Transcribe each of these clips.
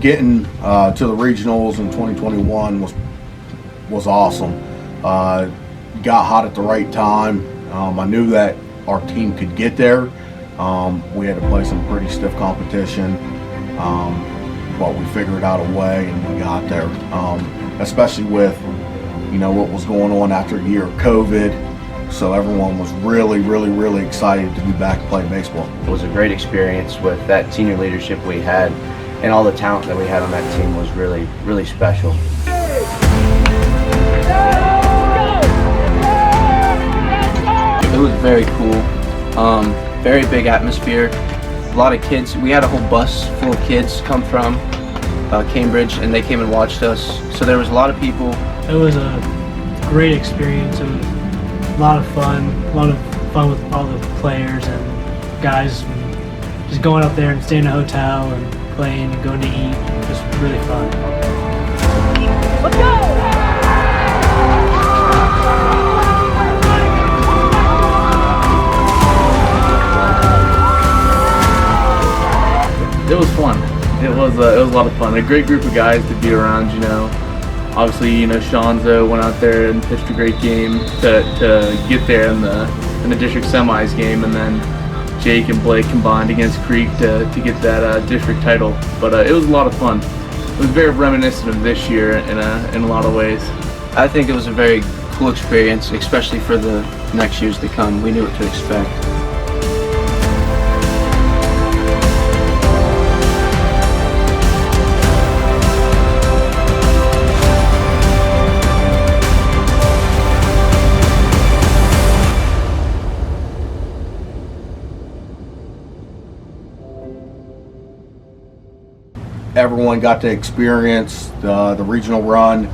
getting to the regionals in 2021 was awesome. Got hot at the right time. I knew that our team could get there. We had to play some pretty stiff competition, but we figured out a way and we got there. Especially with, you know, what was going on after a year of COVID. So everyone was really excited to be back playing baseball. It was a great experience with that senior leadership we had, and all the talent that we had on that team was really special. It was very cool, very big atmosphere, a lot of kids. We had a whole bus full of kids come from Cambridge, and they came and watched us. So there was a lot of people. It was a great experience. It was a lot of fun with all the players and guys. And just going up there and staying in a hotel and playing and going to eat. Just really fun. Let's go! It was fun. It was a lot of fun. A great group of guys to be around, you know. Obviously, you know, Shanzo went out there and pitched a great game to get there in the district semis game, and then Jake and Blake combined against Creek to get that district title. But it was a lot of fun. It was very reminiscent of this year in a lot of ways. I think it was a very cool experience, especially for the next years to come. We knew what to expect. Everyone got to experience the regional run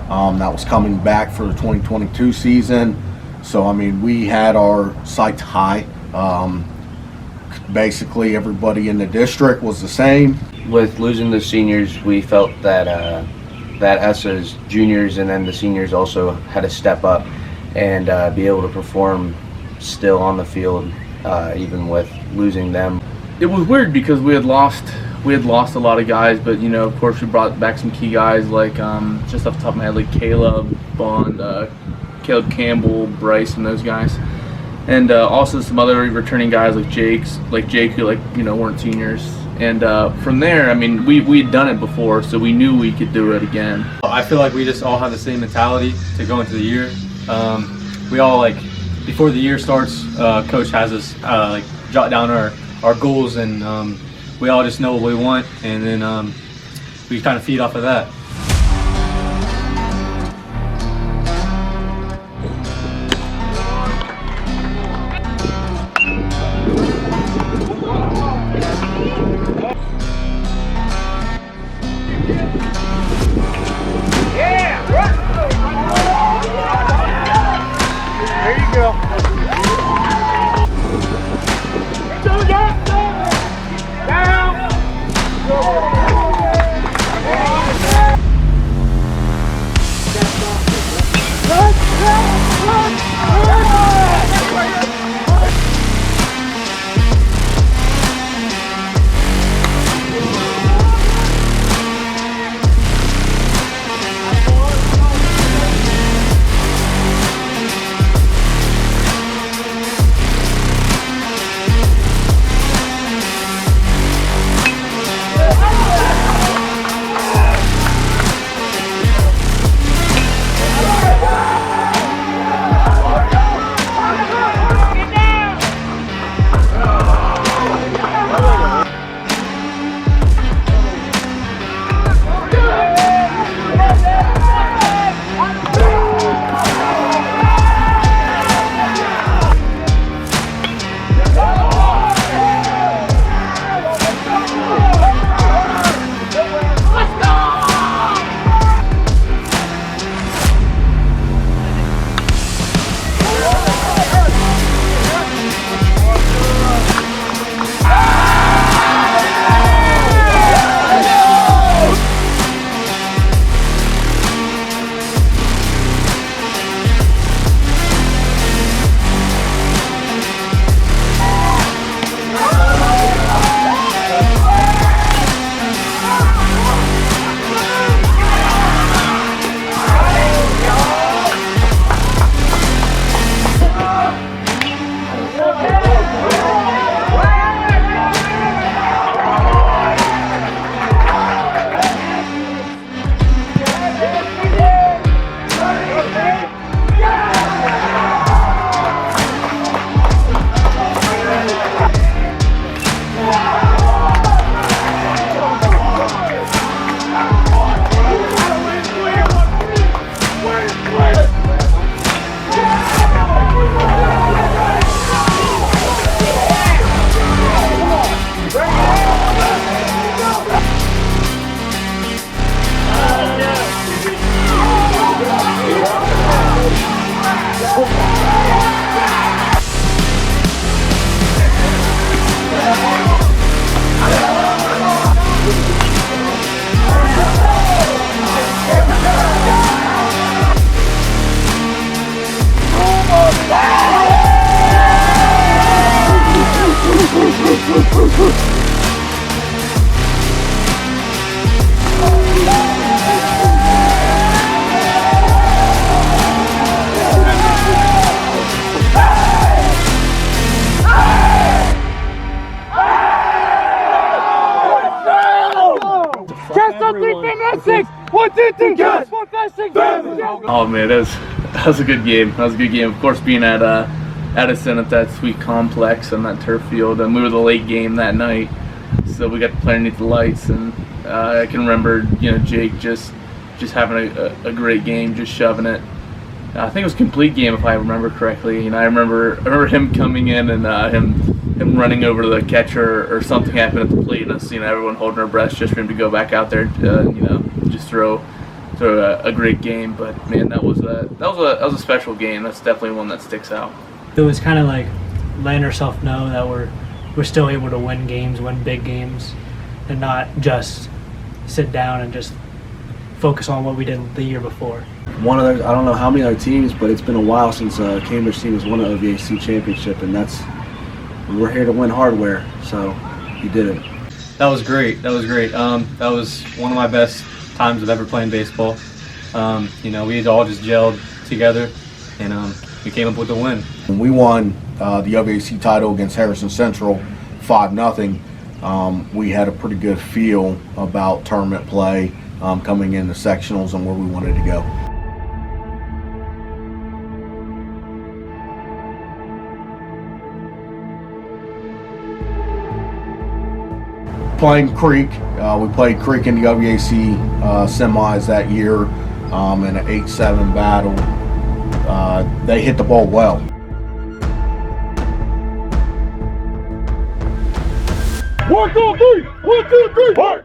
that was coming back for the 2022 season. So I mean, we had our sights high. Basically everybody in the district was the same. With losing the seniors, we felt that us as juniors and then the seniors also had to step up and be able to perform still on the field, even with losing them. It was weird because we had lost a lot of guys, but you know, of course, we brought back some key guys like just off the top of my head, like Caleb Bond, Caleb Campbell, Bryce, and those guys, and also some other returning guys like Jake, who weren't seniors. And from there, I mean, we'd done it before, so we knew we could do it again. I feel like we just all have the same mentality to go into the year. We all, before the year starts, coach has us jot down our goals, and we all just know what we want, and then we kind of feed off of that. There you go. Down. 1, 2, 3, guys. One passing. Oh man, that was a good game. That was a good game. Of course, being at Edison at that sweet complex on that turf field, and we were the late game that night, so we got to play underneath the lights. And I can remember, Jake just having a great game, just shoving it. I think it was a complete game if I remember correctly. I remember him coming in and him running over to the catcher or something happened at the plate, and us, everyone holding our breaths just for him to go back out there, just throw a great game. But man, that was a special game. That's definitely one that sticks out. It was kind of like letting ourselves know that we're still able to win games, win big games, and not just sit down and just focus on what we did the year before. I don't know how many other teams, but it's been a while since Cambridge team has won an OVAC championship, and we're here to win hardware, so he did it. That was great. That was one of my best times of ever playing baseball. We had all just gelled together, and we came up with a win. When we won the OVAC title against Harrison Central 5-0, we had a pretty good feel about tournament play coming into sectionals and where we wanted to go. Playing Creek, we played Creek in the OVAC semis that year in an 8-7 battle. They hit the ball well. One, two, three. 1, 2, 3. Fight.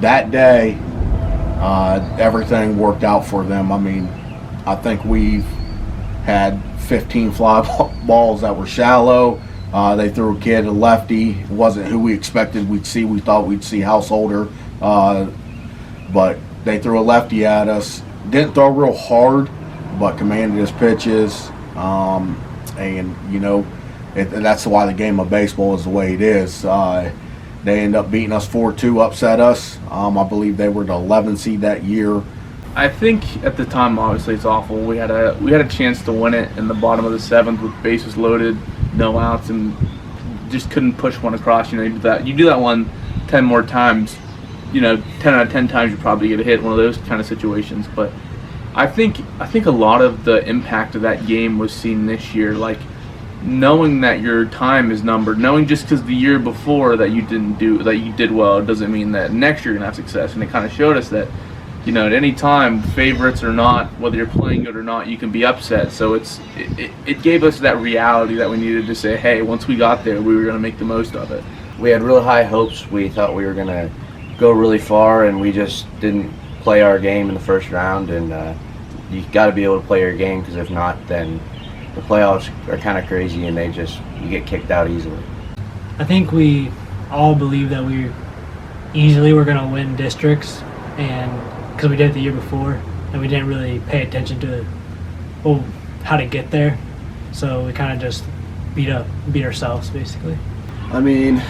That day, everything worked out for them. I mean, I think we've had 15 fly balls that were shallow. They threw a kid, a lefty. It wasn't who we expected we'd see. We thought we'd see Householder, but they threw a lefty at us. Didn't throw real hard, but commanded his pitches. And that's why the game of baseball is the way it is. They end up beating us 4-2, upset us. I believe they were the 11 seed that year. I think at the time, obviously, it's awful. We had a chance to win it in the bottom of the 7th with bases loaded, no outs, and just couldn't push one across. You do that one 10 more times. 10 out of 10 times you probably get a hit. One of those kind of situations. But I think a lot of the impact of that game was seen this year. Like knowing that your time is numbered, knowing just because the year before that you did well doesn't mean that next year you're gonna have success. And it kind of showed us that. At any time, favorites or not, whether you're playing good or not, you can be upset. So it gave us that reality that we needed to say, hey, once we got there, we were going to make the most of it. We had real high hopes. We thought we were going to go really far, and we just didn't play our game in the first round. And you got to be able to play your game, because if not, then the playoffs are kind of crazy, and you get kicked out easily. I think we all believe that we easily were going to win districts, and because we did it the year before, and we didn't really pay attention to how to get there. So we kind of just beat ourselves, basically. I mean,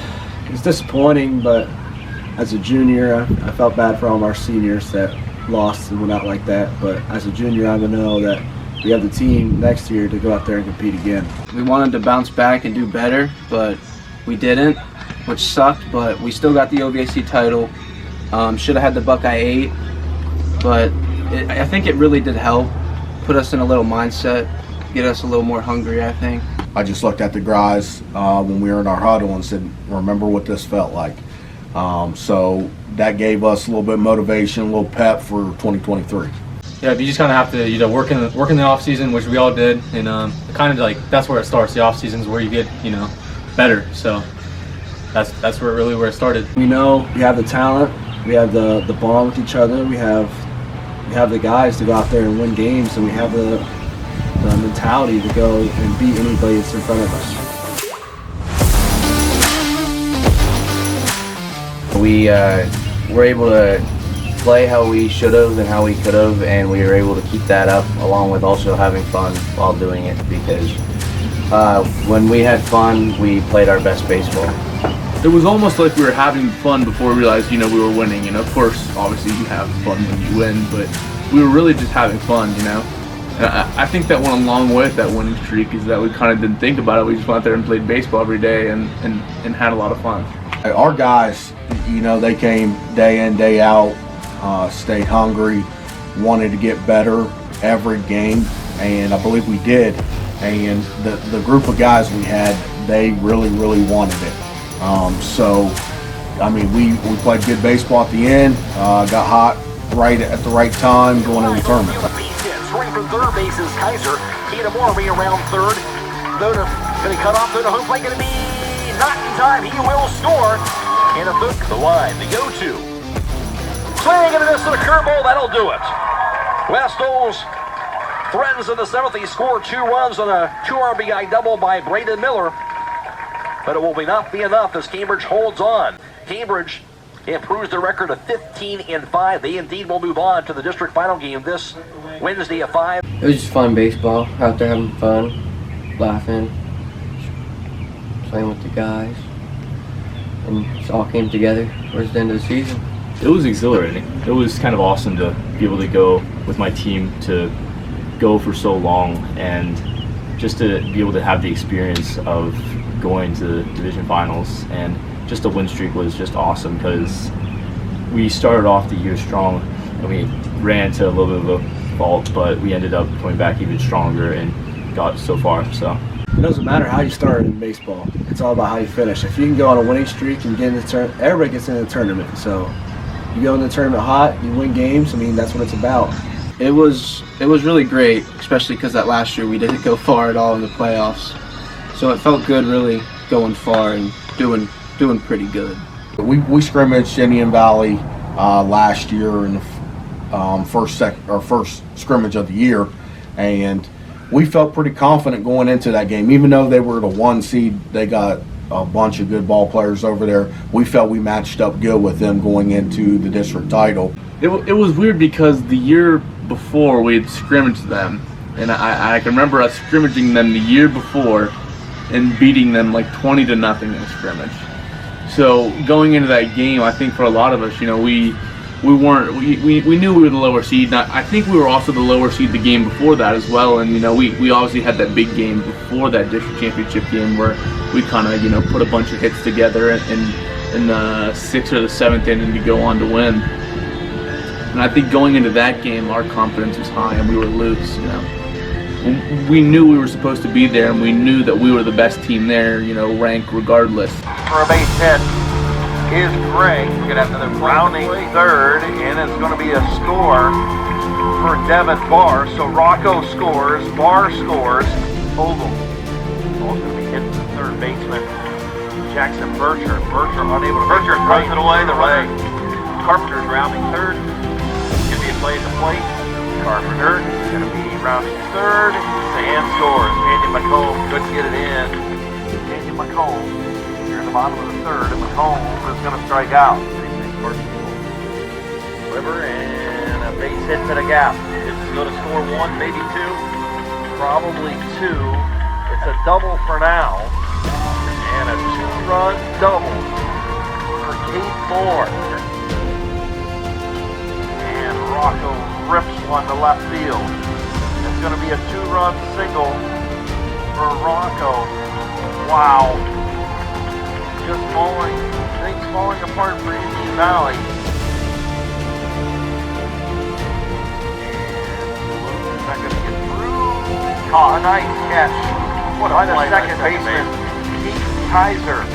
it's disappointing, but as a junior, I felt bad for all of our seniors that lost and went out like that. But as a junior, I know that we have the team next year to go out there and compete again. We wanted to bounce back and do better, but we didn't, which sucked, but we still got the OVAC title. Should have had the Buckeye 8. But I think it really did help put us in a little mindset, get us a little more hungry, I think. I just looked at the guys when we were in our huddle and said, remember what this felt like. So that gave us a little bit of motivation, a little pep for 2023. Yeah, but you just kind of have to work in the off season, which we all did, and kind of like that's where it starts. The off season is where you get better. So that's where it started. We know we have the talent, we have the bond with each other, we have the guys to go out there and win games, and we have the mentality to go and beat anybody that's in front of us. We were able to play how we should have and how we could have, and we were able to keep that up, along with also having fun while doing it, because when we had fun, we played our best baseball. It was almost like we were having fun before we realized, we were winning. Of course, obviously you have fun when you win, but we were really just having fun, And I think that went a long way with that winning streak, is that we kind of didn't think about it. We just went out there and played baseball every day and had a lot of fun. Our guys, they came day in, day out, stayed hungry, wanted to get better every game, and I believe we did. And the group of guys we had, they really, really wanted it. We played good baseball at the end, got hot right at the right time going into the tournament. Swing from third base is Kaiser. Keita Morby around third. Noda going to cut off. Noda home plate going to be not in time. He will score. And a third the line. The go-to. Swing into this to the curveball. That'll do it. West O's threatens in the 7th. He scored 2 runs on a 2 RBI double by Braden Miller. But it will not be enough as Cambridge holds on. Cambridge improves their record to 15-5. They indeed will move on to the district final game this Wednesday at 5. It was just fun baseball, out there having fun, laughing, playing with the guys, and it all came together towards the end of the season. It was exhilarating. It was kind of awesome to be able to go with my team, to go for so long, and just to be able to have the experience of going to the division finals. And just the win streak was just awesome, because we started off the year strong and we ran to a little bit of a fault, but we ended up coming back even stronger and got so far. So it doesn't matter how you start in baseball, it's all about how you finish. If you can go on a winning streak and get in the tournament, everybody gets in the tournament. So you go in the tournament hot, you win games. That's what it's about. It was really great, especially because that last year we didn't go far at all in the playoffs. So it felt good really going far and doing pretty good. We scrimmaged Indian Valley last year in the first scrimmage of the year, and we felt pretty confident going into that game. Even though they were the 1 seed, they got a bunch of good ball players over there. We felt we matched up good with them going into the district title. It was weird because the year before we had scrimmaged them, and I can remember us scrimmaging them the year before and beating them like 20-0 in a scrimmage. So going into that game, I think for a lot of us, we we knew we were the lower seed. And I think we were also the lower seed the game before that as well. And we obviously had that big game before that district championship game where we kind of put a bunch of hits together in the 6th or the 7th inning to go on to win. And I think going into that game, our confidence was high and we were loose. We knew we were supposed to be there, and we knew that we were the best team there, ranked regardless. For a base hit is Gray. We're going to have another rounding third, and it's going to be a score for Devin Barr. So Rocco scores, Barr scores, Oval. Ball's going to be hit to the third baseman, Jackson Bircher. Bircher unable to. Bircher throws it away. The right. Carpenter's rounding third. Going to be a play at the plate. Carpenter is going to be rounding third. And scores. Andy McComb couldn't get it in. Andy McComb. Here in the bottom of the third, and McComb is going to strike out. Deliver and a base hit to the gap. This is going to score one, maybe two, probably two. It's a double for now, and a two-run double for Keith Moore. And Rocco rips one to left field. It's going to be a two-run single for Rocco. Wow. Just things falling apart for Indian Valley. And not going to get through. Oh, a nice catch. What by the second baseman, Keith Kaiser.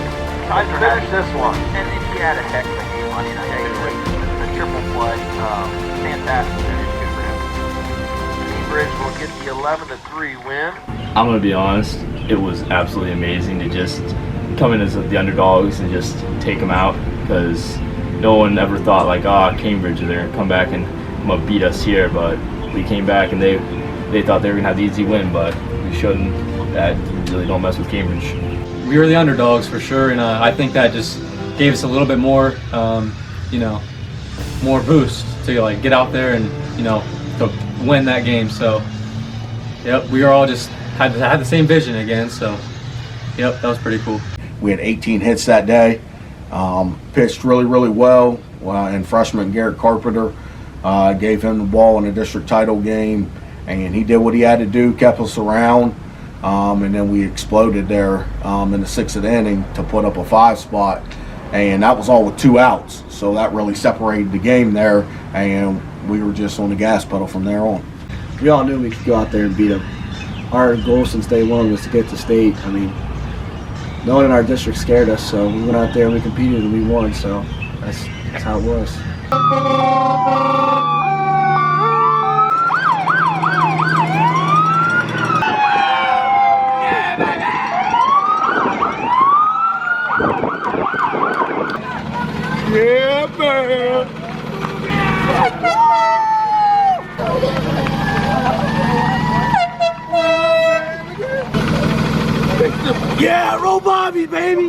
Kaiser finished this one. And he had a heck of a game on tonight. The triple play. Fantastic finish for him. Cambridge will get the 11-3 win. I'm going to be honest, it was absolutely amazing to just come in as the underdogs and just take them out, because no one ever thought Cambridge, they're gonna come back and beat us here, but we came back and they thought they were gonna have the easy win, but we showed them that we really don't mess with Cambridge. We were the underdogs for sure, and I think that just gave us a little bit more, more boost to get out there and to win that game. So, yep, we were all just had the same vision again. So, yep, that was pretty cool. We had 18 hits that day. Pitched really, really well. And freshman Garrett Carpenter gave him the ball in the district title game, and he did what he had to do, kept us around, and then we exploded there in the 6th inning to put up a 5 spot, and that was all with 2 outs. So that really separated the game there, and we were just on the gas pedal from there on. We all knew we could go out there and beat them. Our goal since day one was to get to state. I mean, no one in our district scared us, so we went out there and we competed and we won, so that's how it was. Yeah, man. Yeah, roll Bobby, baby!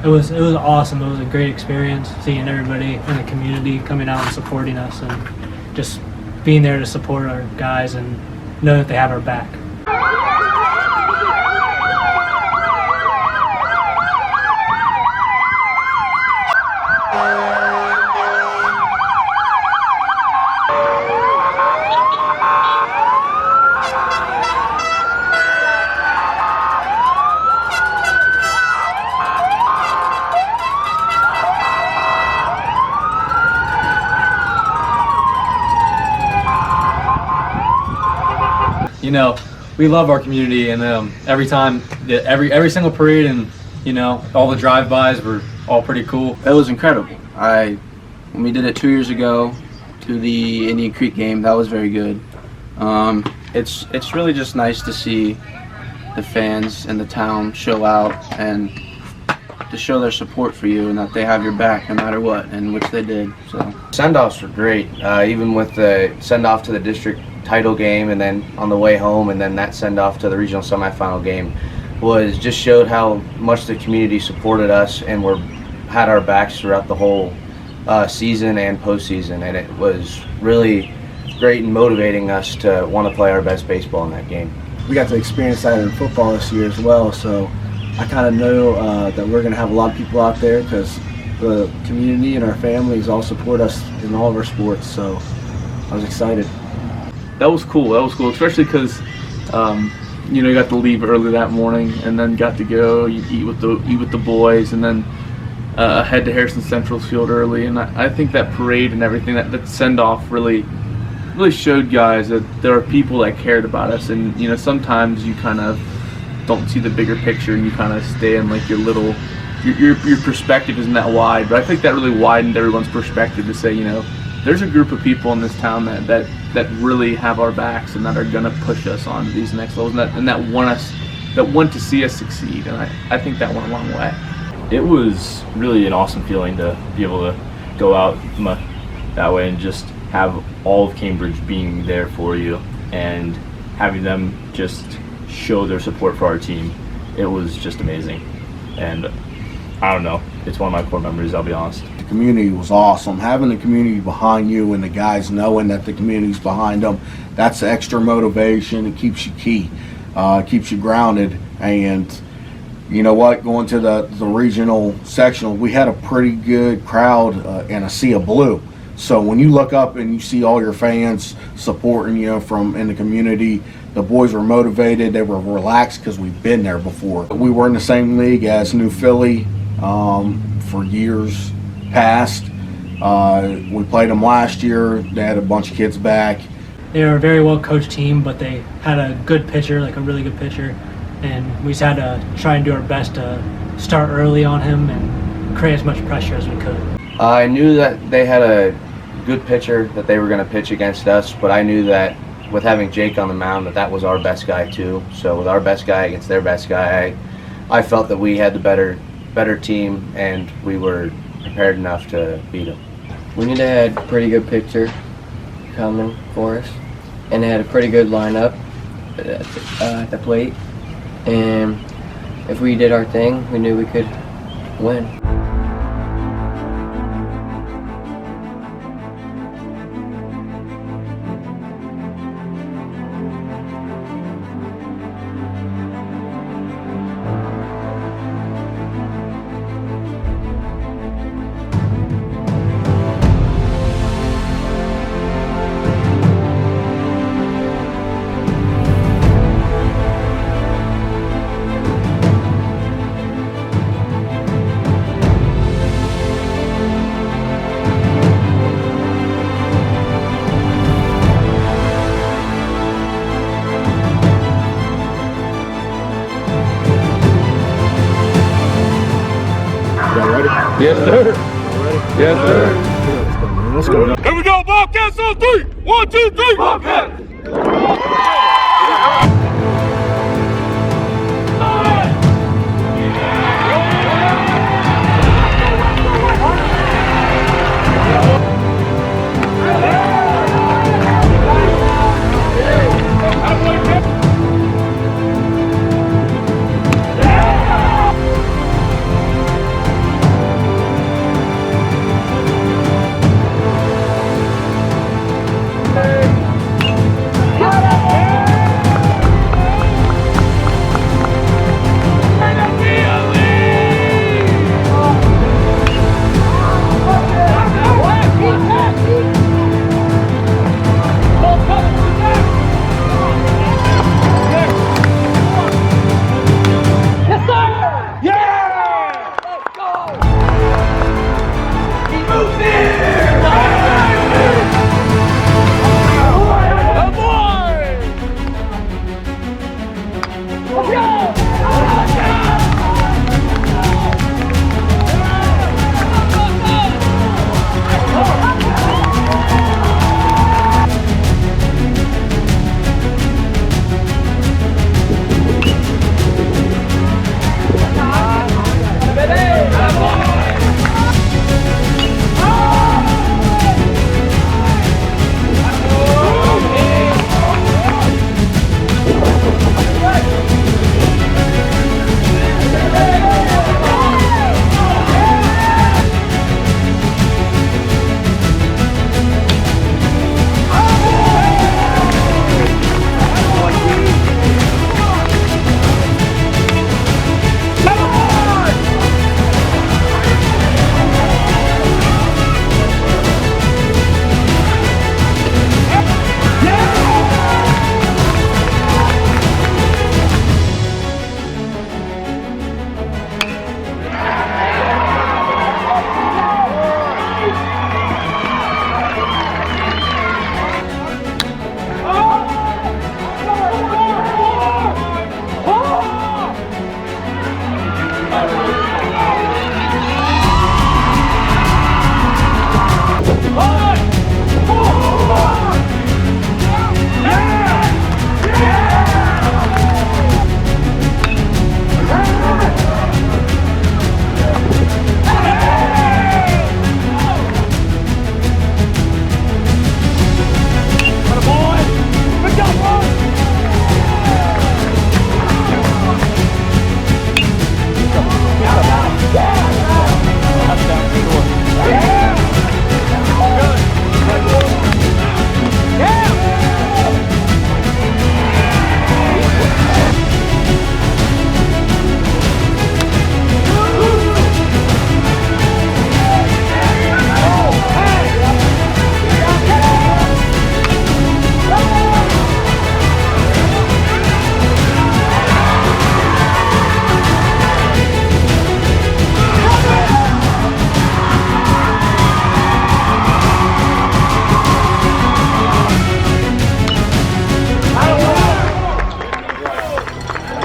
It was awesome. It was a great experience seeing everybody in the community coming out and supporting us, and just being there to support our guys and know that they have our back. We love our community, and every time, every single parade, and all the drive-bys were all pretty cool. It was incredible. When we did it 2 years ago to the Indian Creek game, that was very good. It's really just nice to see the fans and the town show out and to show their support for you and that they have your back no matter what, and which they did. So Send-offs were great, even with the send-off to the district title game, and then on the way home, and then that send-off to the regional semifinal game just showed how much the community supported us and had our backs throughout the whole season and postseason, and it was really great and motivating us to want to play our best baseball in that game. We got to experience that in football this year as well, so I kind of know that we're going to have a lot of people out there, because the community and our families all support us in all of our sports. So I was excited. That was cool. That was cool, especially because you got to leave early that morning, and then got to go eat with the boys, and then head to Harrison Central's field early. And I think that parade and everything, that send off really showed guys that there are people that cared about us. And sometimes you kind of don't see the bigger picture, and you kind of stay in like your little your perspective isn't that wide. But I think that really widened everyone's perspective to say, there's a group of people in this town that really have our backs and that are going to push us on to these next levels, and that want to see us succeed. And I think that went a long way. It was really an awesome feeling to be able to go out that way and just have all of Cambridge being there for you and having them just show their support for our team. It was just amazing. And I don't know, it's one of my core memories, I'll be honest. The community was awesome. Having the community behind you and the guys knowing that the community's behind them, that's extra motivation. It keeps you keeps you grounded. And you know what, going to the regional sectional, we had a pretty good crowd and a sea of blue. So when you look up and you see all your fans supporting you from in the community, the boys were motivated, they were relaxed because we've been there before. We were in the same league as New Philly for years past. We played them last year. They had a bunch of kids back. They were a very well coached team, but they had a good pitcher, like a really good pitcher, and we just had to try and do our best to start early on him and create as much pressure as we could. I knew that they had a good pitcher that they were going to pitch against us, but I knew that with having Jake on the mound that was our best guy too. So with our best guy against their best guy, I felt that we had the better team, and we were prepared enough to beat them. We knew they had a pretty good pitcher coming for us, and they had a pretty good lineup at the plate. And if we did our thing, we knew we could win. Yes, sir. Yes, sir. Let's go. Here we go, Bobcats on 3. 1, 2, 3. Bobcats.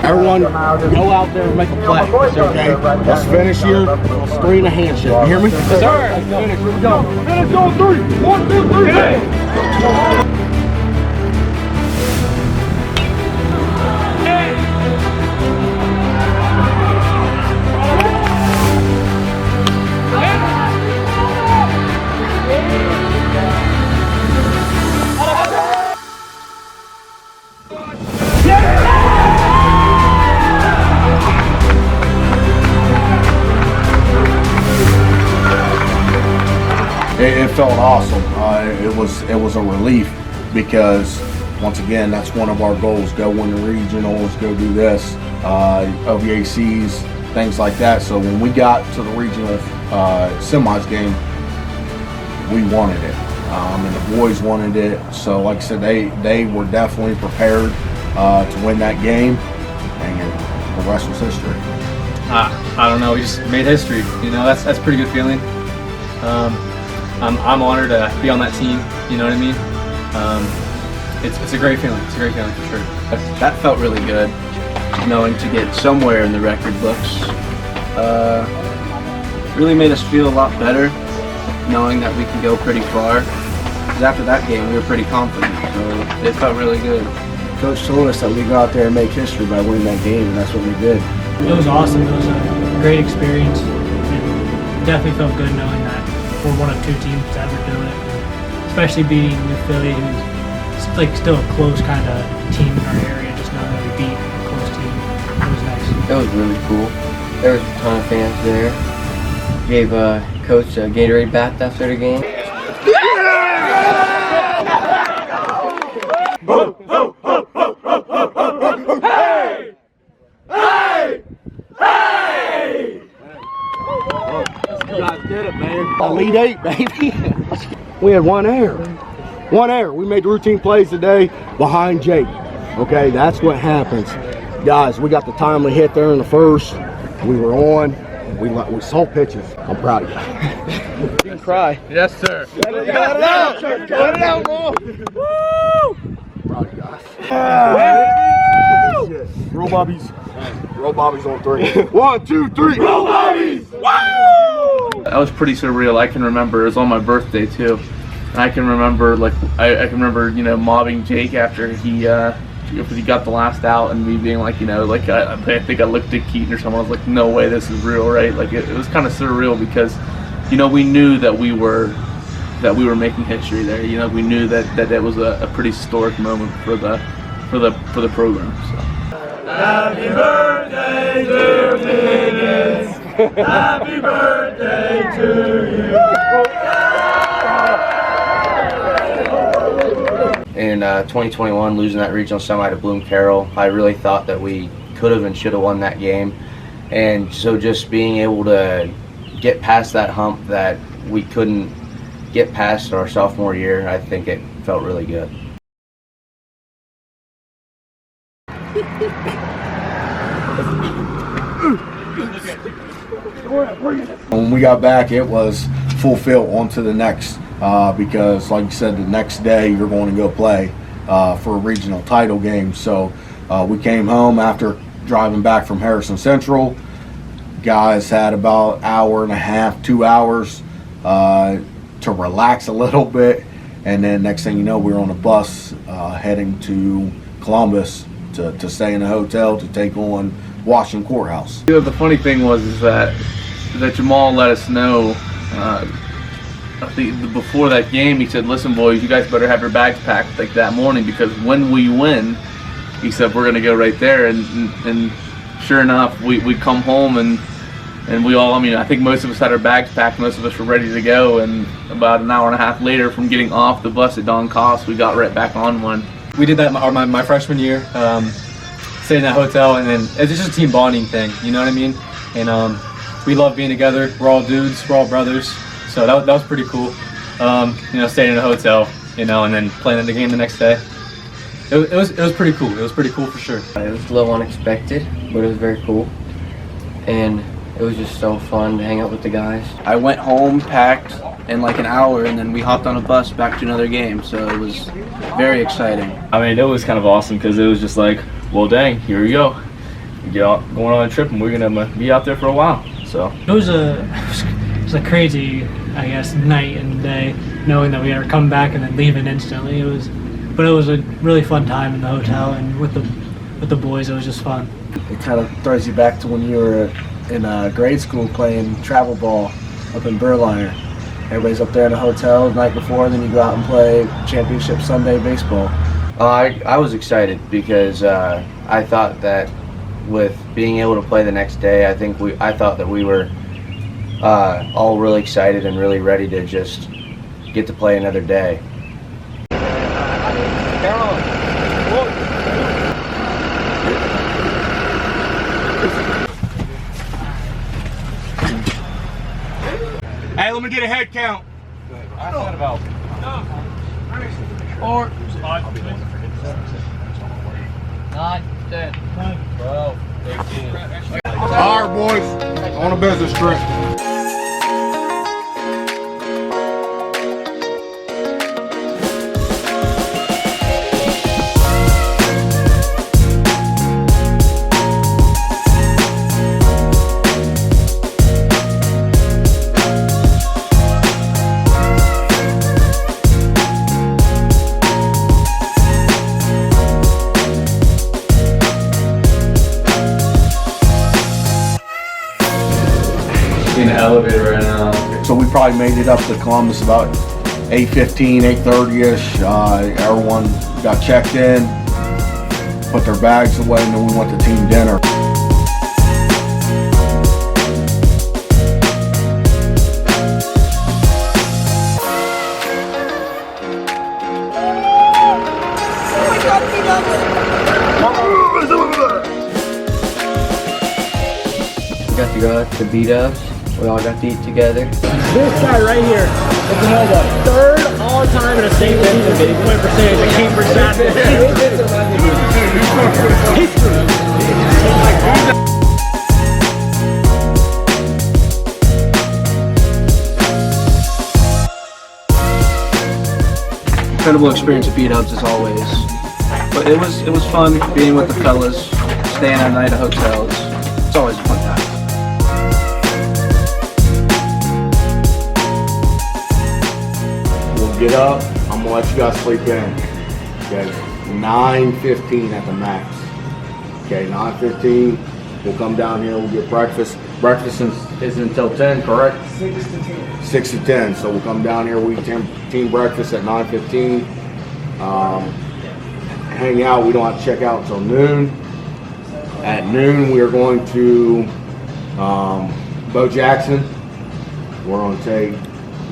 Everyone, go out there and make a play. Okay? Let's finish here. Screen a handshake. You hear me? Yes, sir. Let's finish. Here we go. Finish on 3. 1, 2, 3. It felt awesome. It was a relief because once again, that's one of our goals: go win the regionals, go do this, OVACs, things like that. So when we got to the regional semis game, we wanted it, and the boys wanted it. So like I said, they were definitely prepared to win that game, and the rest was history. I don't know. We just made history. You know, that's a pretty good feeling. I'm honored to be on that team. You know what I mean? It's a great feeling. It's a great feeling for sure. That felt really good, knowing to get somewhere in the record books. Really made us feel a lot better, knowing that we can go pretty far. Because after that game, we were pretty confident, so it felt really good. Coach told us that we go out there and make history by winning that game, and that's what we did. It was awesome. It was a great experience. It definitely felt good knowing that we're one of 2 teams to ever do it. Especially beating New Philly, who's like still a close kind of team in our area. Just knowing that we beat a close team, it was nice. It was really cool. There was a ton of fans there. Gave Coach a Gatorade bath after the game. You guys did it, man. Elite 8, baby. We had 1 error. 1 error. We made routine plays today behind Jake. Okay, that's what happens. Guys, we got the timely hit there in the first. We were on. We saw pitches. I'm proud of you. You can cry. Yes, sir. Let it out. Let it out, Woo! Proud of you guys. Roll Bobbies. Roll Bobbies on 3. 1, 2, 3. Roll Bobbies! Woo! That was pretty surreal. I can remember it was on my birthday too, and I can remember I can remember mobbing Jake after he got the last out, and me being like I think I looked at Keaton or someone. I was like, no way, this is real, right? Like it was kind of surreal because we knew that we were making history there. We knew that it was a pretty historic moment for the program. So. Happy birthday, dear Biggins. Happy birthday to you. In 2021, losing that regional semi to Bloom Carroll, I really thought that we could have and should have won that game. And so just being able to get past that hump that we couldn't get past our sophomore year, I think it felt really good. When we got back, it was full fill on to the next because, like you said, the next day you're going to go play for a regional title game. So we came home after driving back from Harrison Central. Guys had about hour and a half, 2 hours to relax a little bit, and then next thing you know, we were on a bus heading to Columbus to stay in a hotel to take on Washington Courthouse. The funny thing was that Jamal let us know I think before that game. He said, "Listen, boys, you guys better have your bags packed like that morning because when we win," he said, "we're gonna go right there." And sure enough, we come home and we all. I think most of us had our bags packed. Most of us were ready to go. And about an hour and a half later, from getting off the bus at Don Cost, we got right back on one. We did that my freshman year. Stayed in that hotel, and then it's just a team bonding thing. You know what I mean? And we love being together. We're all dudes. We're all brothers. So that was pretty cool. Staying in a hotel, and then playing the game the next day. It was pretty cool. It was pretty cool for sure. It was a little unexpected, but it was very cool. And it was just so fun to hang out with the guys. I went home, packed in like an hour, and then we hopped on a bus back to another game. So it was very exciting. I mean, it was kind of awesome because it was just like, well, dang, here we go. going on a trip, and we're gonna be out there for a while. So It was a crazy, I guess, night and day, knowing that we were coming back and then leaving instantly. But it was a really fun time in the hotel and with the boys. It was just fun. It kind of throws you back to when you were in grade school playing travel ball up in Berliner. Everybody's up there in the hotel the night before, and then you go out and play championship Sunday baseball. I was excited because I thought that with being able to play the next day, I thought that we were all really excited and really ready to just get to play another day. Hey, let me get a head count. I thought about 4, 5, 6, 9, 10, 12, 15. All right, boys, on a business trip. In the elevator right now. So we probably made it up to Columbus about 8:15, 8:30ish. Everyone got checked in, put their bags away, and then we went to team dinner. We got to go out to B-Dubs. We all got to eat together. This guy right here is the hell of third all-time in a single season point percentage at Cambridge Incredible experience at B-Dubs as always. But it was fun being with the fellas, staying at night at hotels. It's always a fun time. We'll get up. I'm gonna let you guys sleep in. Okay, 9:15 at the max. Okay, 9:15. We'll come down here. We'll get breakfast. Breakfast is until 10, correct? 6 to 10. 6 to 10. So we'll come down here. We eat team breakfast at 9:15. Hang out. We don't have to check out until noon. At noon, we are going to Bo Jackson. We're going to take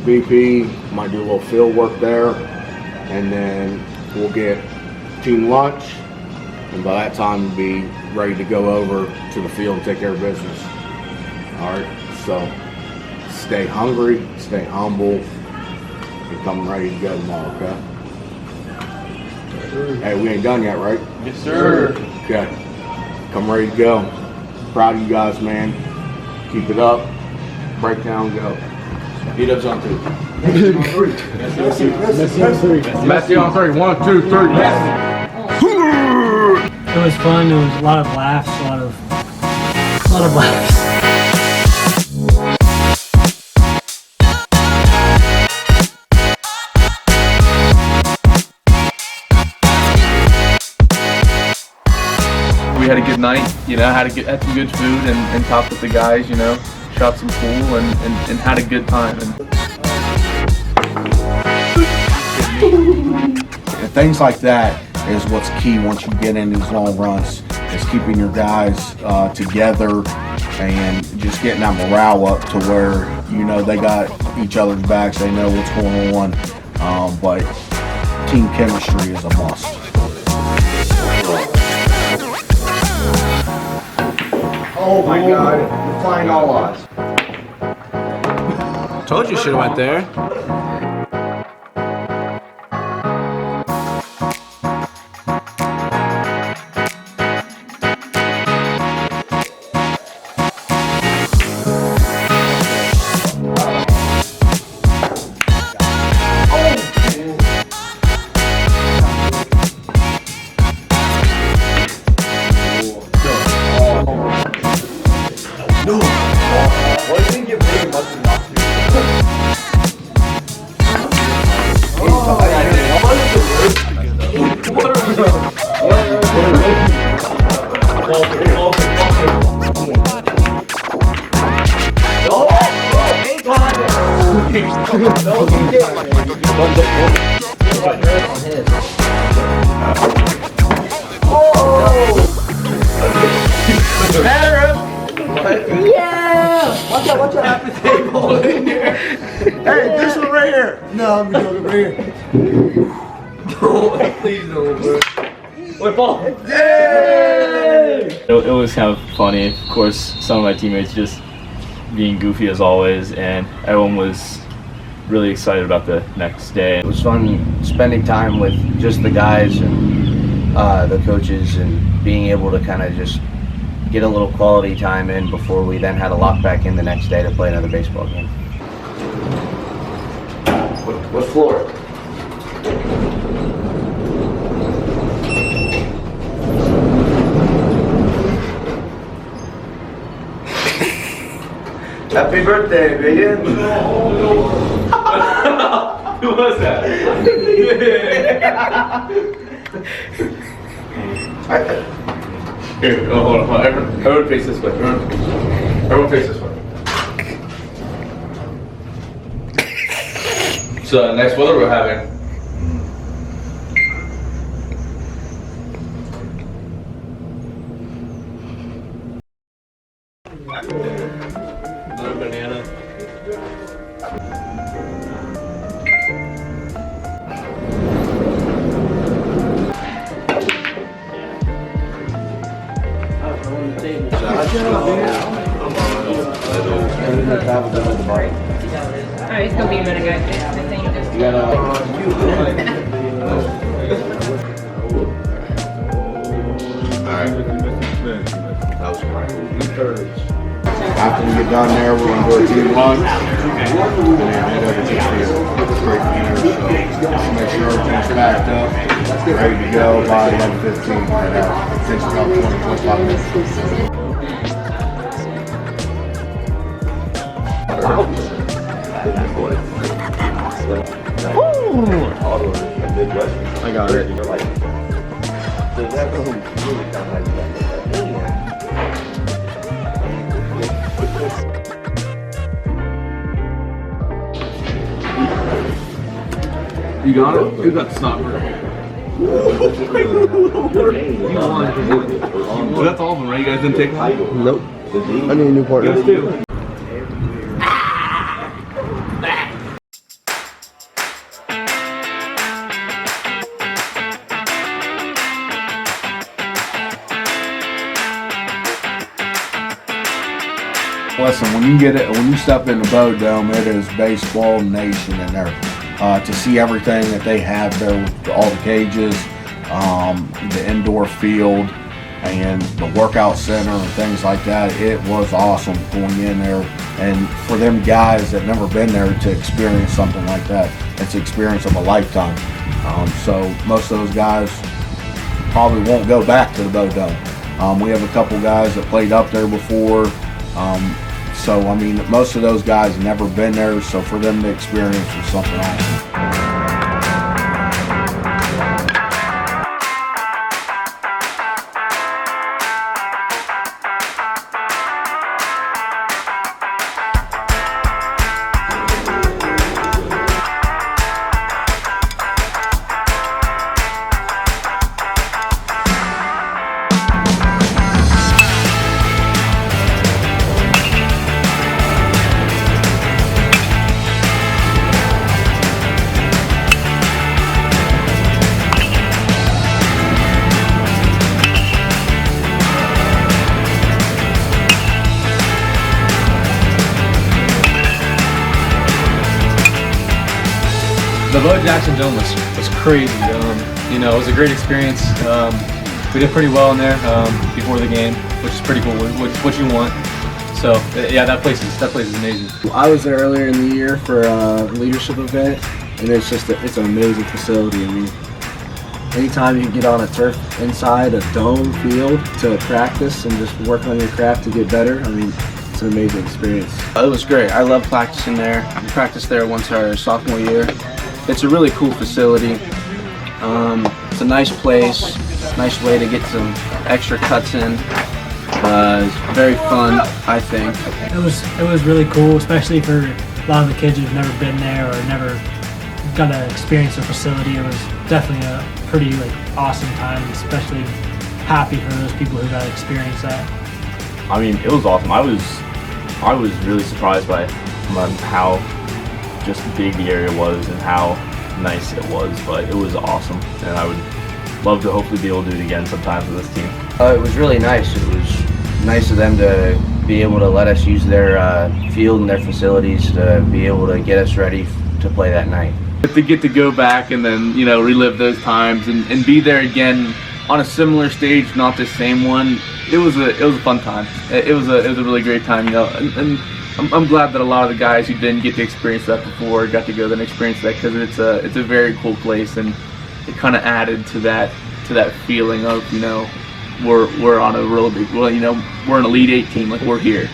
BP. Might do a little field work there, and then we'll get team lunch. And by that time, we'll be ready to go over to the field and take care of business. All right. So stay hungry, stay humble, and come ready to go tomorrow. Okay. Hey, we ain't done yet, right? Yes, sir. Okay. Come ready to go. Proud of you guys, man. Keep it up. Break down, go. B-Dubs on 2. Messi on 3. 1, 2, 3. It was fun. It was a lot of laughs, a lot of laughs. We had a good night, had some good food and talked with the guys, shot some pool and had a good time. And things like that is what's key once you get in these long runs, is keeping your guys together and just getting that morale up to where, they got each other's backs, they know what's going on, but team chemistry is a must. Oh my God, defying all odds. Told you should have went there. here. Please don't, bro. Wait, ball. It was kind of funny. Of course, some of my teammates just being goofy as always, and everyone was really excited about the next day. It was fun spending time with just the guys and the coaches, and being able to kind of just get a little quality time in before we then had to lock back in the next day to play another baseball game. What floor? Happy birthday, Megan. Who was that? Here, hold on. Everyone face this way. Everyone face this way. So, nice weather we're having. Another banana. Alright, it's gonna be a minute, guys. I think. You gotta After we get done there, we're gonna go to team lunch and then head over to the field. Great dinner, so just make sure everything's packed up, ready to go by 11:15. It takes about 20-25 minutes. I got it. You got it? Who got the stopper? Well, that's all of them, right? You guys didn't take one? Nope. I need a new partner. You guys do. Listen, when you step in the Bow Dome, it is baseball nation in there. To see everything that they have there with all the cages, the indoor field, and the workout center and things like that, it was awesome going in there. And for them guys that never been there to experience something like that, it's the experience of a lifetime. So most of those guys probably won't go back to the Bow Dome. We have a couple guys that played up there before. So, I mean, most of those guys have never been there, so for them to experience was something awesome. The Bo Jackson Dome was crazy. You know, it was a great experience. We did pretty well in there before the game, which is pretty cool. What you want. So yeah, that place is amazing. I was there earlier in the year for a leadership event, and it's an amazing facility. I mean, anytime you can get on a turf inside a dome field to practice and just work on your craft to get better, I mean, it's an amazing experience. It was great. I love practicing there. We practiced there once our sophomore year. It's a really cool facility. It's a nice place, nice way to get some extra cuts in. It's very fun, I think. It was really cool, especially for a lot of the kids who've never been there or never got to experience the facility. It was definitely a pretty awesome time, especially happy for those people who got to experience that. I mean, it was awesome. I was really surprised by how just big the area was and how nice it was, but it was awesome, and I would love to hopefully be able to do it again sometimes with this team. It was really nice. It was nice of them to be able to let us use their field and their facilities to be able to get us ready to play that night. To get to go back and then, you know, relive those times and be there again on a similar stage, not the same one. It was a fun time. It was a really great time, you know, and I'm glad that a lot of the guys who didn't get to experience that before got to go there and experience that, because it's a very cool place, and it kind of added to that feeling of, you know, we're on a really big, well, you know, we're an Elite 8 team, like we're here.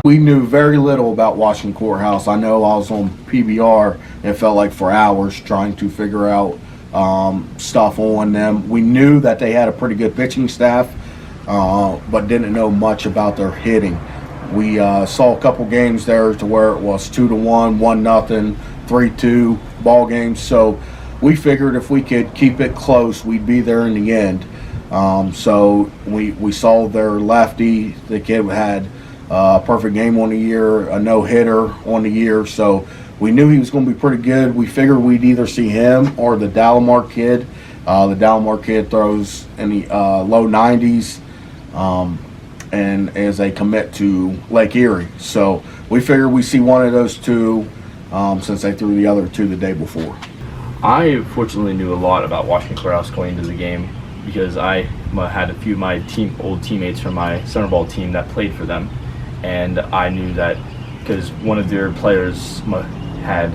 We knew very little about Washington Courthouse. I know I was on PBR and it felt like for hours trying to figure out stuff on them. We knew that they had a pretty good pitching staff, but didn't know much about their hitting. We saw a couple games there to where it was 2-1, 1-0, 3-2 ball games. So we figured if we could keep it close, we'd be there in the end. So we saw their lefty. The kid had a perfect game on the year, a no-hitter on the year. So we knew he was going to be pretty good. We figured we'd either see him or the Dallamar kid. The Dallamar kid throws in the low 90s and is a commit to Lake Erie. So we figured we'd see one of those two since they threw the other two the day before. I fortunately knew a lot about Washington Courthouse going into the game because I had a few of my old teammates from my summer ball team that played for them, and I knew that because one of their players had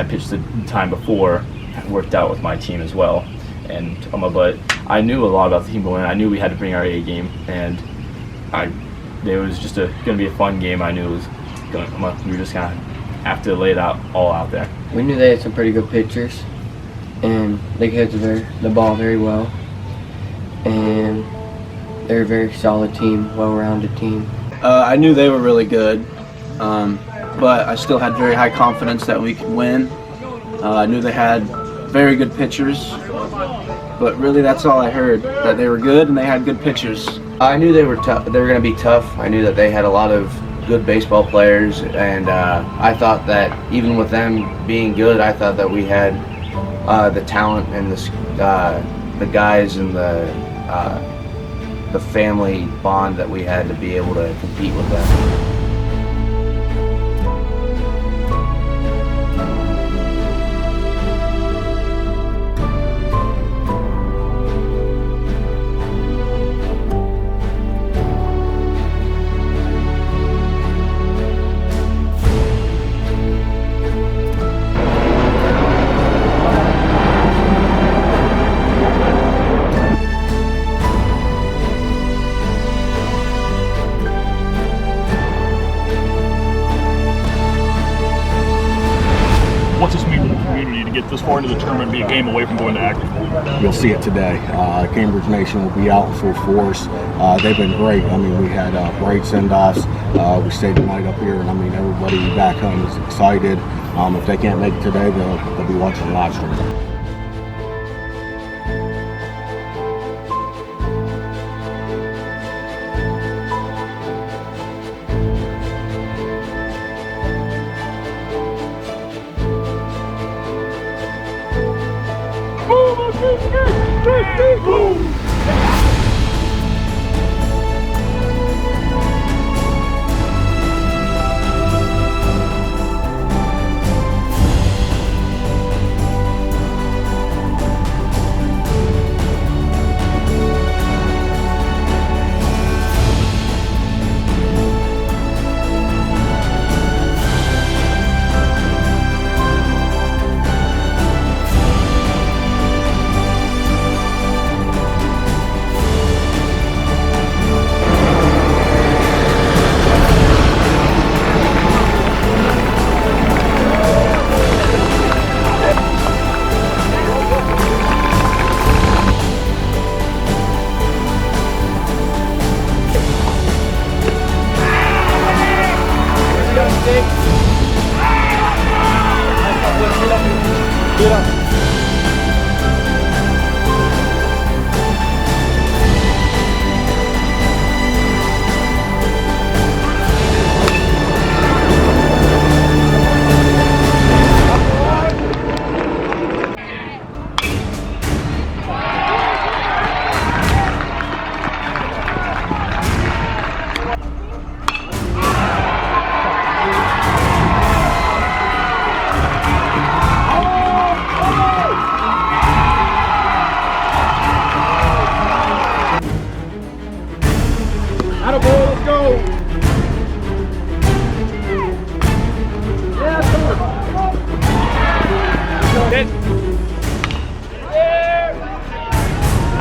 pitched the time before, worked out with my team as well, and but I knew a lot about the team going in. I knew we had to bring our A game, and it was just going to be a fun game. I knew it was we were just gonna have to lay it all out there. We knew they had some pretty good pitchers, and they could hit the ball very well, and they're a very solid team, well-rounded team. I knew they were really good, but I still had very high confidence that we could win. I knew they had very good pitchers, but really that's all I heard, that they were good and they had good pitchers. I knew they were tough. They were going to be tough. I knew that they had a lot of good baseball players, and I thought that even with them being good, I thought that we had the talent and the guys and the family bond that we had to be able to compete with them. What's this mean to the community to get this far into the tournament and be a game away from going to Akron? You'll see it today. Cambridge Nation will be out in full force. They've been great. I mean, we had great send-offs. We stayed the night up here, and I mean, everybody back home is excited. If they can't make it today, they'll be watching the live stream.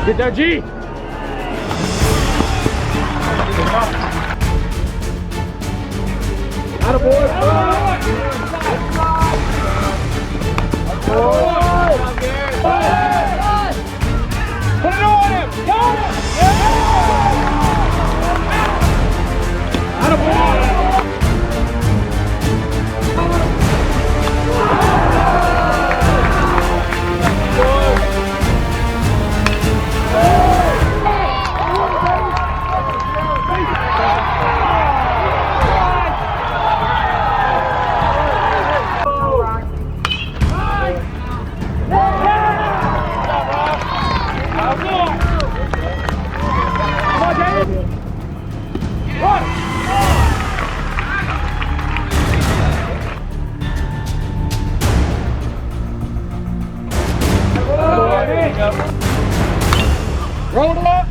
Get there, G. Put it on him! Got him! Roll it up.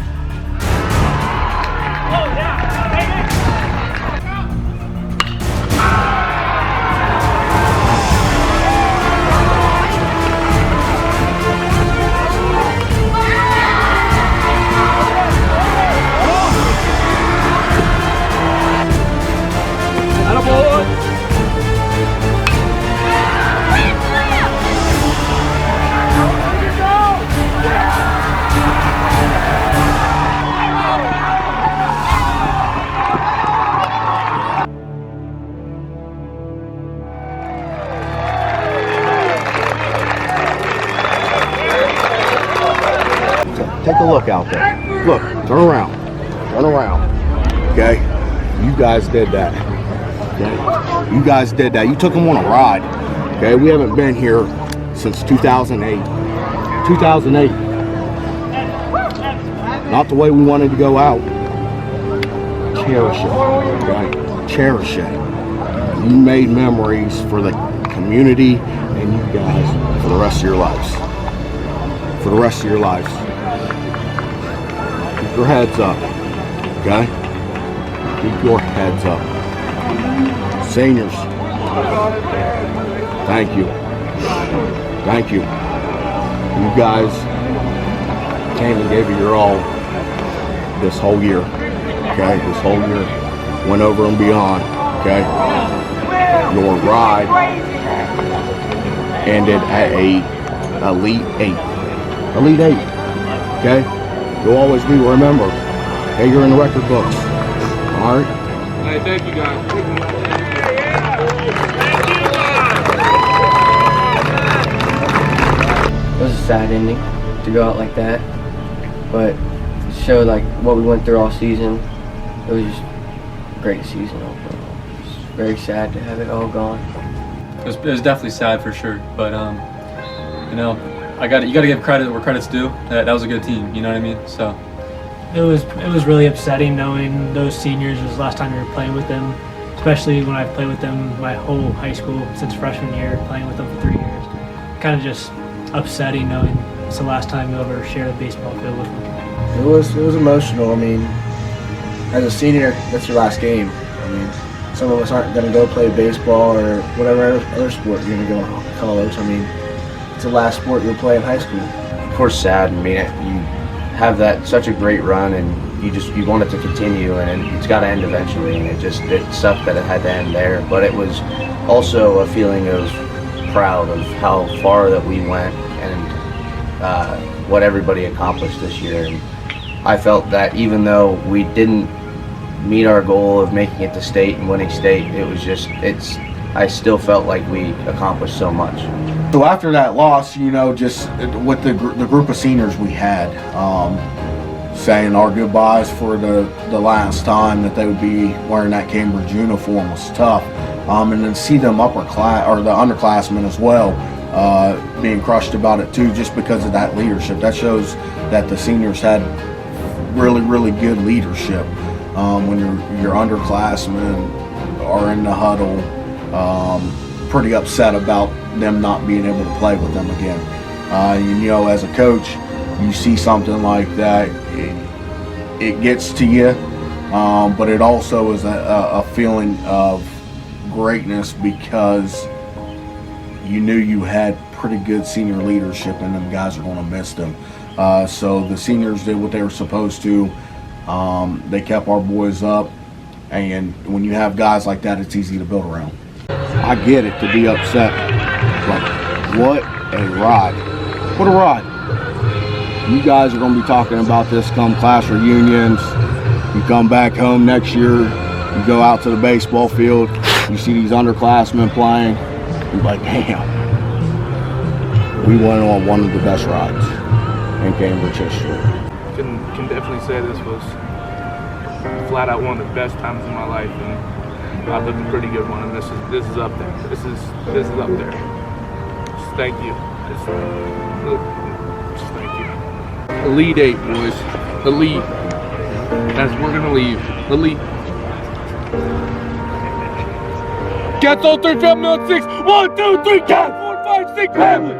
Take a look out there. Look, turn around. Turn around. Okay? You guys did that. Okay? You guys did that. You took them on a ride. Okay? We haven't been here since 2008. 2008. Not the way we wanted to go out. Cherish it. Okay? Cherish it. You made memories for the community and you guys for the rest of your lives. For the rest of your lives. Keep your heads up, okay? Keep your heads up. Seniors, thank you. Thank you. You guys came and gave it your all this whole year, okay? This whole year went over and beyond, okay? Your ride ended at a Elite 8. Elite 8, okay? You'll always be remembered. Okay, you're in the record books. All right? Hey, thank you guys. It was a sad ending to go out like that, but it showed like what we went through all season. It was just a great season overall. It was very sad to have it all gone. It was definitely sad for sure, but you know, you got to give credit where credit's due. That was a good team, you know what I mean? So It was really upsetting knowing those seniors. It was the last time we were playing with them, especially when I played with them my whole high school since freshman year, playing with them for 3 years. Kind of just upsetting knowing it's the last time you ever shared a baseball field with them. It was emotional. I mean, as a senior, that's your last game. I mean, some of us aren't going to go play baseball or whatever other sport you're going to go to college. I mean, it's the last sport you'll play in high school. Of course, sad. I mean, you have that such a great run, and you want it to continue, and it's got to end eventually. And it sucked that it had to end there, but it was also a feeling of proud of how far that we went and what everybody accomplished this year. And I felt that even though we didn't meet our goal of making it to state and winning state, I still felt like we accomplished so much. So after that loss, you know, just with the group of seniors we had, saying our goodbyes for the last time that they would be wearing that Cambridge uniform was tough. And then see them the underclassmen as well, being crushed about it too, just because of that leadership. That shows that the seniors had really, really good leadership. When your underclassmen are in the huddle, pretty upset about them not being able to play with them again. You know, as a coach, you see something like that, it gets to you, but it also is a feeling of greatness because you knew you had pretty good senior leadership, and them guys are going to miss them. So the seniors did what they were supposed to. They kept our boys up, and when you have guys like that, it's easy to build around. I get it to be upset. Like, what a ride. What a ride. You guys are going to be talking about this come class reunions. You come back home next year, you go out to the baseball field, you see these underclassmen playing, you're like, damn. We went on one of the best rides in Cambridge history. Can definitely say this was flat out one of the best times in my life, and I've lived a pretty good one, and this is up there. This is up there. Just thank you. Just thank you. Elite 8, boys. Elite. That's we're gonna leave. Elite. Cats all 3, family on 6. 1, 2, 3, Cats 4, 5, 6, family.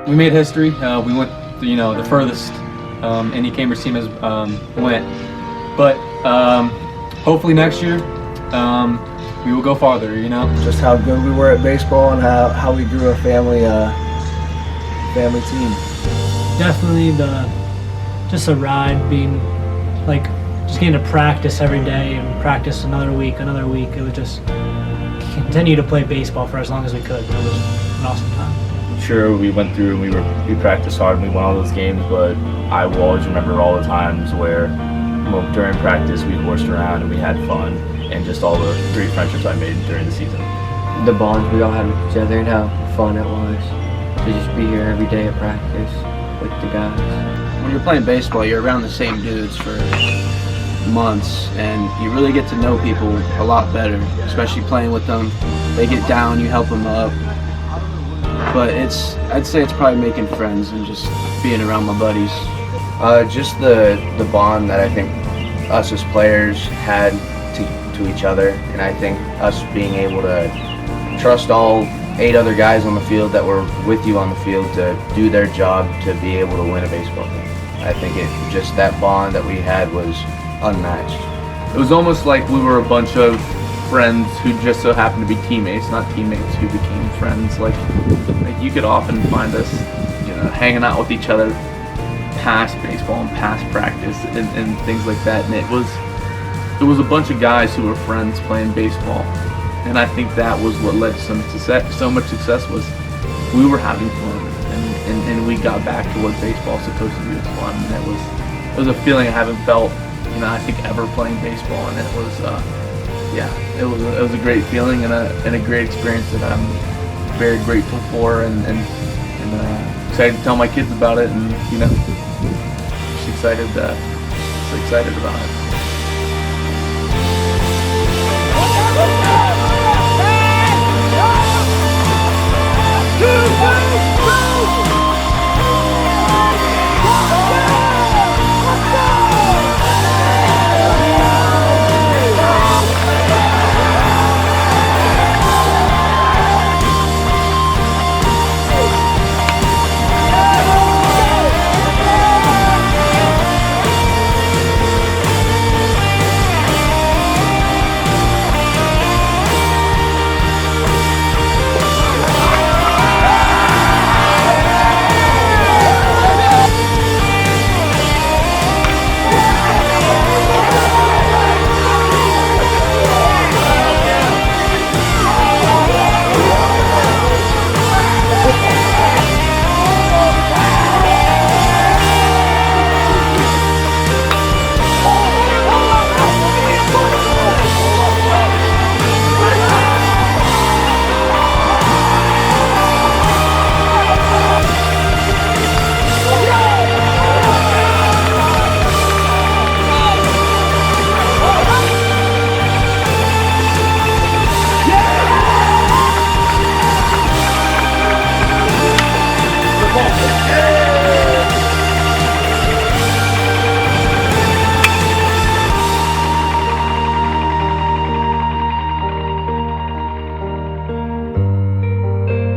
We made history. We went, the furthest any Cambridge team has went. But hopefully next year we will go farther. Just how good we were at baseball and how we grew a family team. Definitely just a ride, being like just getting to practice every day and practice another week. It was just continue to play baseball for as long as we could. It was an awesome time. Sure, we went through and we practiced hard and we won all those games, but I will always remember all the times where during practice we horsed around and we had fun, and just all the great friendships I made during the season. The bonds we all had with each other and how fun it was to just be here every day at practice with the guys. When you're playing baseball, you're around the same dudes for months, and you really get to know people a lot better, especially playing with them. They get down, you help them up. But I'd say it's probably making friends and just being around my buddies. Just the bond that I think us as players had to each other, and I think us being able to trust all 8 other guys on the field that were with you on the field to do their job to be able to win a baseball game. I think just that bond that we had was unmatched. It was almost like we were a bunch of friends who just so happened to be teammates, not teammates who became friends. Like you could often find us, hanging out with each other past baseball and past practice and things like that. And it was a bunch of guys who were friends playing baseball. And I think that was what led to so much success was we were having fun, and we got back to what baseball is supposed to be, was fun. And it was a feeling I haven't felt, I think ever playing baseball, and it was it was a great feeling and a great experience that I'm very grateful for, and excited to tell my kids about it, and just excited about it.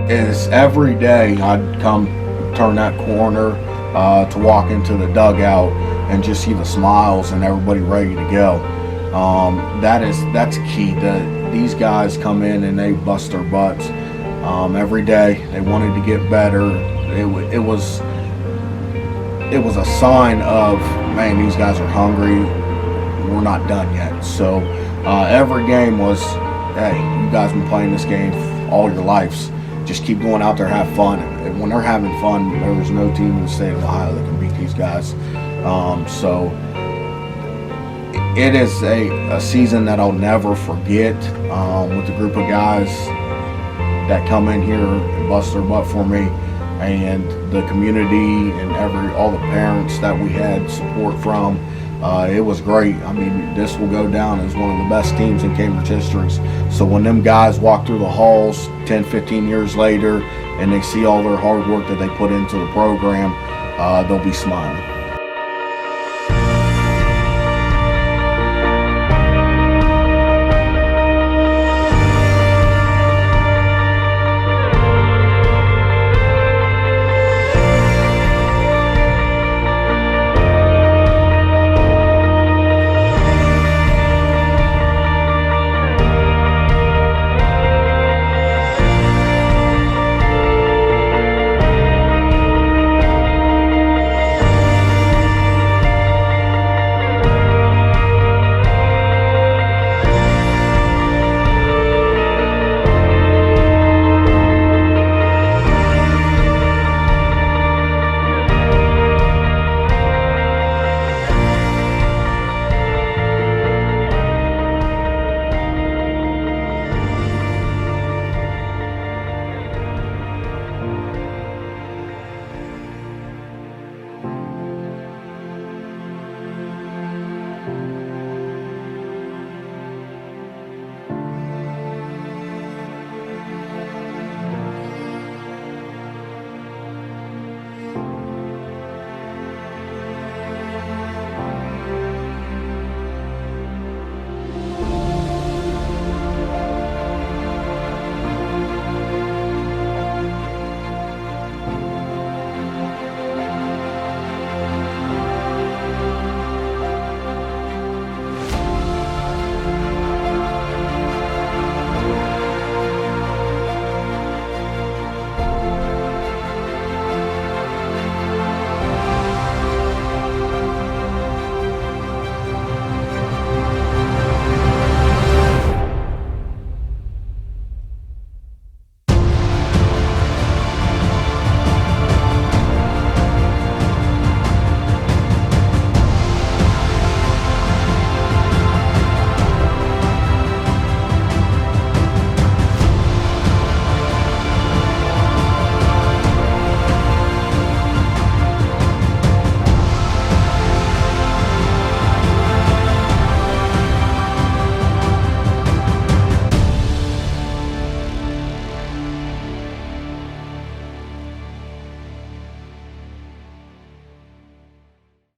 Is every day I'd come turn that corner to walk into the dugout and just see the smiles and everybody ready to go. That's key. These guys come in and they bust their butts. every day. They wanted to get better. It was a sign of, man, these guys are hungry. We're not done yet. So every game was, hey, you guys been playing this game all your lives. Just keep going out there, have fun. And when they're having fun, there is no team in the state of Ohio that can beat these guys. So it is a season that I'll never forget, with the group of guys that come in here and bust their butt for me, and the community and all the parents that we had support from. It was great. I mean, this will go down as one of the best teams in Cambridge history. So when them guys walk through the halls 10, 15 years later and they see all their hard work that they put into the program, they'll be smiling.